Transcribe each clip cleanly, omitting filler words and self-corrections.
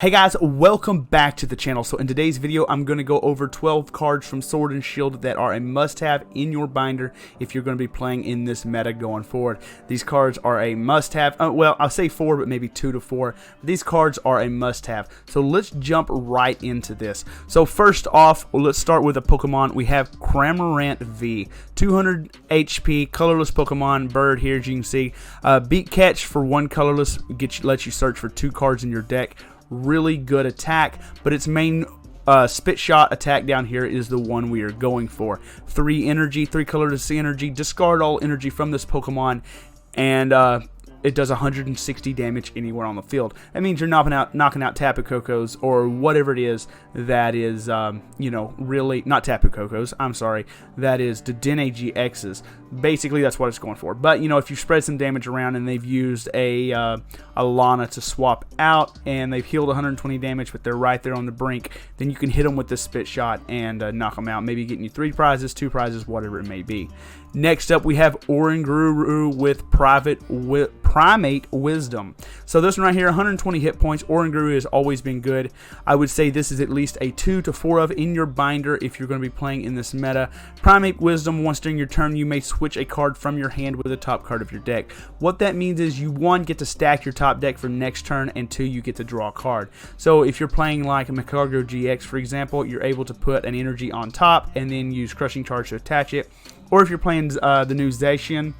Hey guys, welcome back to the channel. So in today's video, I'm going to go over 12 cards from Sword and Shield that are a must-have in your binder if you're going to be playing in this meta going forward. These cards are a must-have. Well, I'll say 4, but maybe 2 to 4. These cards are a must-have. So let's jump right into this. So first off, let's start with a Pokemon. We have Cramorant V, 200 HP, colorless Pokemon, bird here as you can see. Beat Catch for 1 colorless, lets you search for 2 cards in your deck. Really good attack, but its main spit shot attack down here is the one we are going for. 3 energy, 3 colorless energy, discard all energy from this Pokemon, and it does 160 damage anywhere on the field. That means you're knocking out Tapu Kokos or whatever it is that is, you know, really not Tapu Kokos. I'm sorry, that is the Dedenne GXs. Basically, that's what it's going for. But you know, if you spread some damage around and they've used a Lana to swap out and they've healed 120 damage, but they're right there on the brink, then you can hit them with this spit shot and knock them out. Maybe getting you 3 prizes, 2 prizes, whatever it may be. Next up, we have Oranguru with Primate Wisdom. So this one right here, 120 hit points. Oranguru has always been good. I would say this is at least a 2 to 4 of in your binder if you're going to be playing in this meta. Primate Wisdom, once during your turn, you may switch a card from your hand with the top card of your deck. What that means is you, 1, get to stack your top deck for next turn, and 2, you get to draw a card. So if you're playing like a Magcargo GX, for example, you're able to put an energy on top and then use Crushing Charge to attach it. Or if you're playing the new Zacian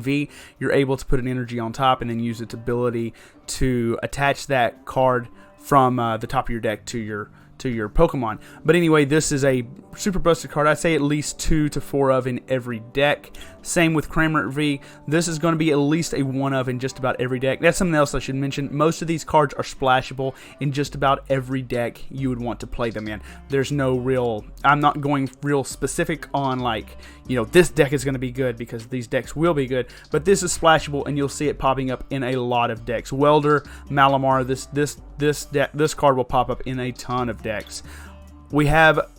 V, you're able to put an energy on top and then use its ability to attach that card from the top of your deck to your Pokemon. But anyway, this is a super busted card. I say at least 2 to 4 of in every deck. Same with Cramorant V. This is going to be at least a 1 of in just about every deck. That's something else I should mention. Most of these cards are splashable in just about every deck you would want to play them in. There's no real, I'm not going real specific on like, you know, this deck is going to be good, because these decks will be good, but this is splashable and you'll see it popping up in a lot of decks. Welder, Malamar, this card will pop up in a ton of decks. We have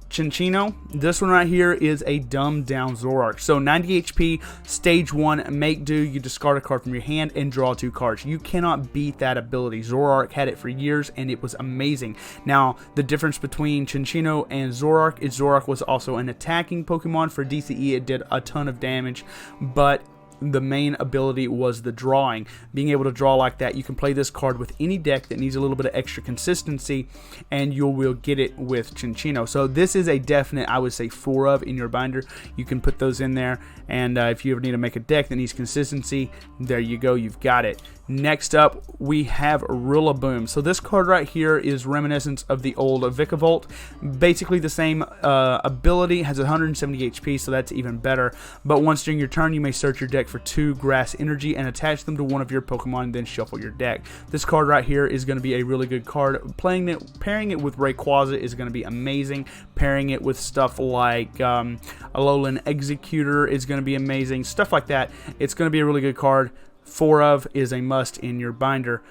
Cinccino. This one right here is a dumbed down Zoroark. So 90 HP, stage 1, make do. You discard a card from your hand and draw 2 cards. You cannot beat that ability. Zoroark had it for years and it was amazing. Now, the difference between Cinccino and Zoroark is Zoroark was also an attacking Pokemon. For DCE, it did a ton of damage, but the main ability was the drawing. Being able to draw like that, you can play this card with any deck that needs a little bit of extra consistency, and you will get it with Cinccino. So this is a definite, I would say, 4 of in your binder. You can put those in there, and if you ever need to make a deck that needs consistency, there you go, you've got it. Next up, we have Rillaboom. So this card right here is reminiscent of the old Vikavolt. Basically the same ability, has 170 HP, so that's even better. But once during your turn, you may search your deck for 2 grass energy and attach them to one of your Pokemon, and then shuffle your deck. This card right here is going to be a really good card. Pairing it with Rayquaza is going to be amazing. Pairing it with stuff like Alolan Executor is going to be amazing. Stuff like that. It's going to be a really good card. 4 of is a must in your binder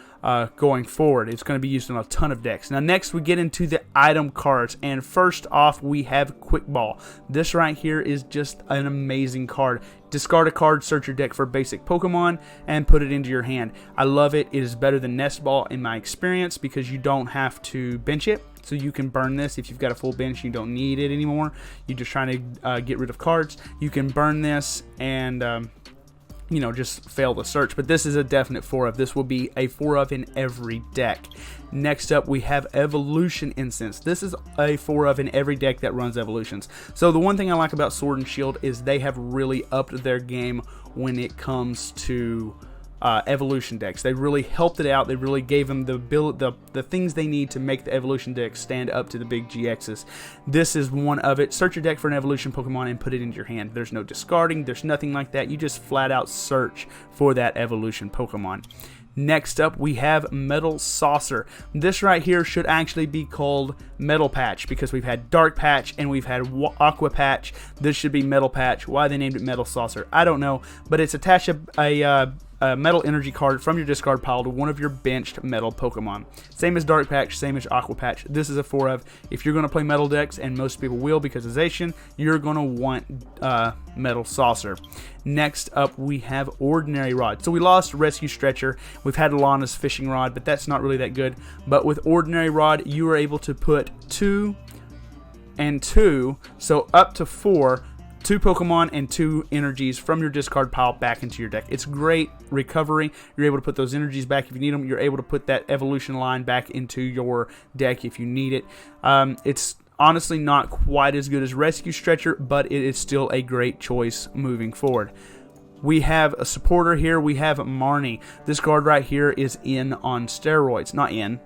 going forward. It's going to be used in a ton of decks. Now next we get into the item cards, and first off we have Quick Ball. This right here is just an amazing card. Discard a card, search your deck for basic Pokemon, and put it into your hand. I love it. It is better than Nest Ball in my experience because you don't have to bench it. So you can burn this if you've got a full bench, you don't need it anymore. You're just trying to get rid of cards. You can burn this and you know, just fail the search. But this is a definite 4 of. This will be a 4 of in every deck. Next up, we have Evolution Incense. This is a 4 of in every deck that runs evolutions. So the one thing I like about Sword and Shield is they have really upped their game when it comes to evolution decks. They really helped it out. They really gave them the things they need to make the evolution decks stand up to the big GXs. This is one of it. Search your deck for an evolution Pokemon and put it into your hand. There's no discarding. There's nothing like that. You just flat out search for that evolution Pokemon. Next up, we have Metal Saucer. This right here should actually be called Metal Patch because we've had Dark Patch and we've had Aqua Patch. This should be Metal Patch. Why they named it Metal Saucer, I don't know, but it's attached a a metal energy card from your discard pile to one of your benched metal Pokemon. Same as Dark Patch, same as Aqua Patch. This is a 4 of. If you're going to play metal decks, and most people will because of Zacian, you're going to want Metal Saucer. Next up, we have Ordinary Rod. So we lost Rescue Stretcher. We've had Lana's Fishing Rod, but that's not really that good. But with Ordinary Rod, you are able to put 2 and 2, so up to 4, 2 Pokemon and 2 energies from your discard pile back into your deck. It's great recovery. You're able to put those energies back if you need them. You're able to put that evolution line back into your deck if you need it. It's honestly not quite as good as Rescue Stretcher, but it is still a great choice moving forward. We have a supporter here. We have Marnie. This card right here is in on steroids. Not in.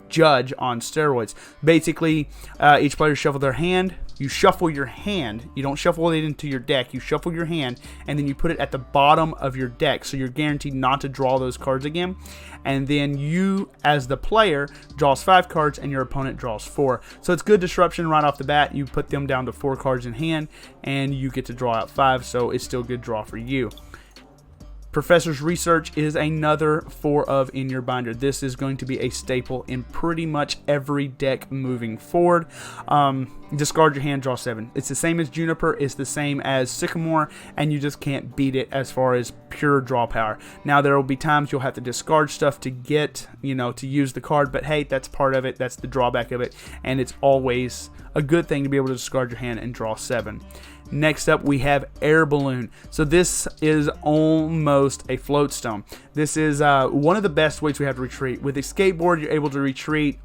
Judge on steroids. Basically, each player shuffle their hand. You shuffle your hand. You don't shuffle it into your deck. You shuffle your hand, and then you put it at the bottom of your deck, so you're guaranteed not to draw those cards again. And then you, as the player, draws 5 cards, and your opponent draws 4. So it's good disruption right off the bat. You put them down to 4 cards in hand, and you get to draw out 5, so it's still a good draw for you. Professor's Research is another 4 of in your binder. This is going to be a staple in pretty much every deck moving forward. Discard your hand, draw 7. It's the same as Juniper, it's the same as Sycamore, and you just can't beat it as far as pure draw power. Now, there will be times you'll have to discard stuff to get, to use the card, but hey, that's part of it, that's the drawback of it, and it's always a good thing to be able to discard your hand and draw 7. Next up, we have Air Balloon. So this is almost a float stone. This is one of the best ways we have to retreat. With a skateboard, you're able to retreat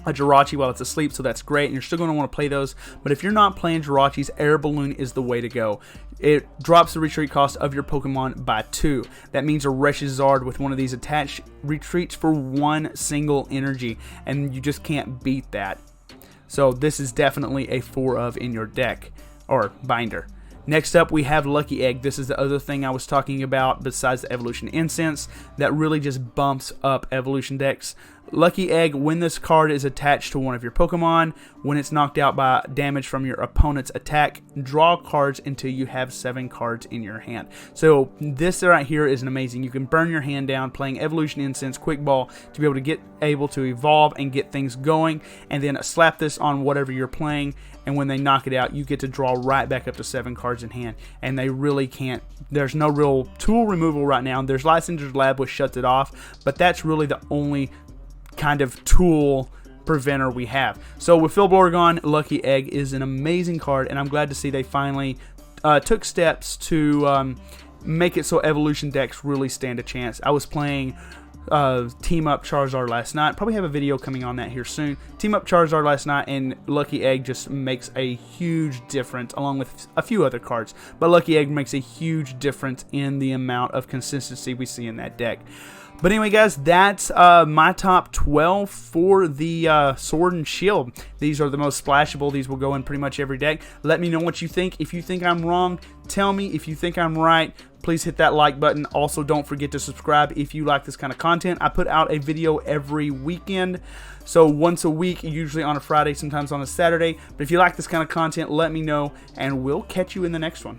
a Jirachi while it's asleep, so that's great, and you're still going to want to play those. But if you're not playing Jirachis, Air Balloon is the way to go. It drops the retreat cost of your Pokemon by 2. That means a Reshizard with one of these attached retreats for 1 single energy, and you just can't beat that. So this is definitely a 4 of in your deck. Or binder. Next up, we have Lucky Egg. This is the other thing I was talking about besides the Evolution Incense that really just bumps up evolution decks. Lucky Egg, when this card is attached to one of your Pokemon, when it's knocked out by damage from your opponent's attack, draw cards until you have 7 cards in your hand. So this right here is an amazing. You can burn your hand down playing Evolution Incense, Quick Ball to be able to evolve and get things going, and then slap this on whatever you're playing, and when they knock it out, you get to draw right back up to 7 cards in hand, and they really can't. There's no real tool removal right now. There's Lysander's Lab, which shuts it off, but that's really the only kind of tool preventer we have. So with Philborgon, Lucky Egg is an amazing card, and I'm glad to see they finally took steps to make it so evolution decks really stand a chance. I was playing Team Up Charizard last night. Probably have a video coming on that here soon. Team Up Charizard last night, and Lucky Egg just makes a huge difference, along with a few other cards. But Lucky Egg makes a huge difference in the amount of consistency we see in that deck. But anyway, guys, that's my top 12 for the Sword and Shield. These are the most splashable. These will go in pretty much every deck. Let me know what you think. If you think I'm wrong, tell me. If you think I'm right, please hit that like button. Also, don't forget to subscribe if you like this kind of content. I put out a video every weekend. So once a week, usually on a Friday, sometimes on a Saturday. But if you like this kind of content, let me know, and we'll catch you in the next one.